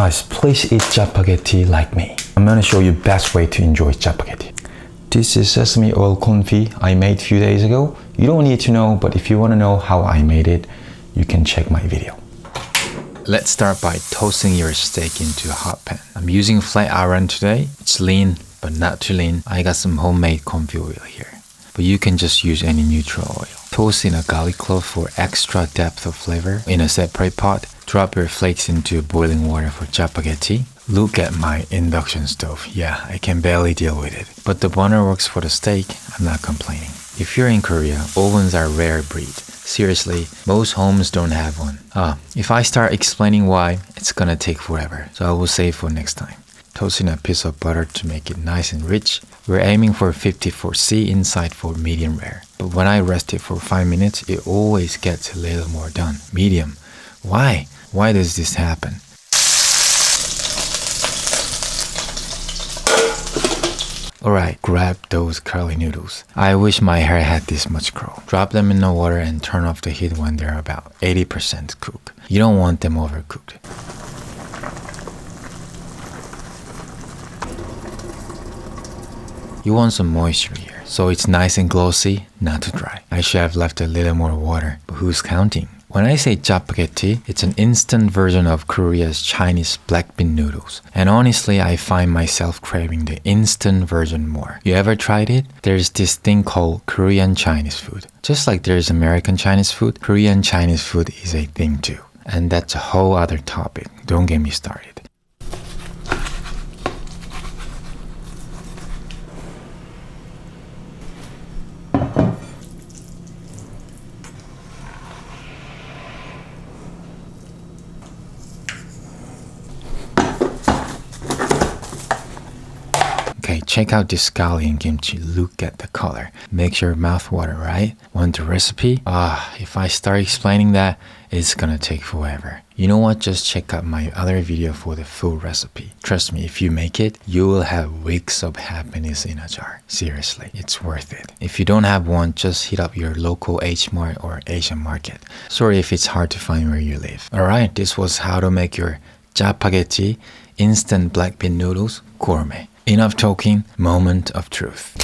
Guys, please eat Chapagetti like me. I'm gonna show you best way to enjoy Chapagetti. This is sesame oil confit I made a few days ago. You don't need to know, but if you want to know how I made it, you can check my video. Let's start by toasting your steak into a hot pan. I'm using flat iron today. It's lean, but not too lean. I got some homemade confit oil here, but you can just use any neutral oil. Toast in a garlic clove for extra depth of flavor. In a separate pot, drop your flakes into boiling water for Chapagetti. Look at my induction stove. Yeah, I can barely deal with it. But the burner works for the steak. I'm not complaining. If you're in Korea, ovens are rare breed. Seriously, most homes don't have one. If I start explaining why, it's gonna take forever. So I will save for next time. Toasting a piece of butter to make it nice and rich. We're aiming for 54C inside for medium rare. But when I rest it for 5 minutes, it always gets a little more done. Medium. Why? Why does this happen? Alright, grab those curly noodles. I wish my hair had this much curl. Drop them in the water and turn off the heat when they're about 80% cooked. You don't want them overcooked. You want some moisture here, so it's nice and glossy, not too dry. I should have left a little more water, but who's counting? When I say Chapagetti, it's an instant version of Korea's Chinese black bean noodles. And honestly, I find myself craving the instant version more. You ever tried it? There's this thing called Korean Chinese food. Just like there's American Chinese food, Korean Chinese food is a thing too. And that's a whole other topic. Don't get me started. Okay, check out this scallion kimchi. Look at the color. Makes your mouth water, right? Want the recipe? If I start explaining that, it's gonna take forever. You know what? Just check out my other video for the full recipe. Trust me, if you make it, you will have weeks of happiness in a jar. Seriously, it's worth it. If you don't have one, just hit up your local H-Mart or Asian market. Sorry if it's hard to find where you live. Alright, this was how to make your Chapagetti instant black bean noodles gourmet. Enough talking, moment of truth.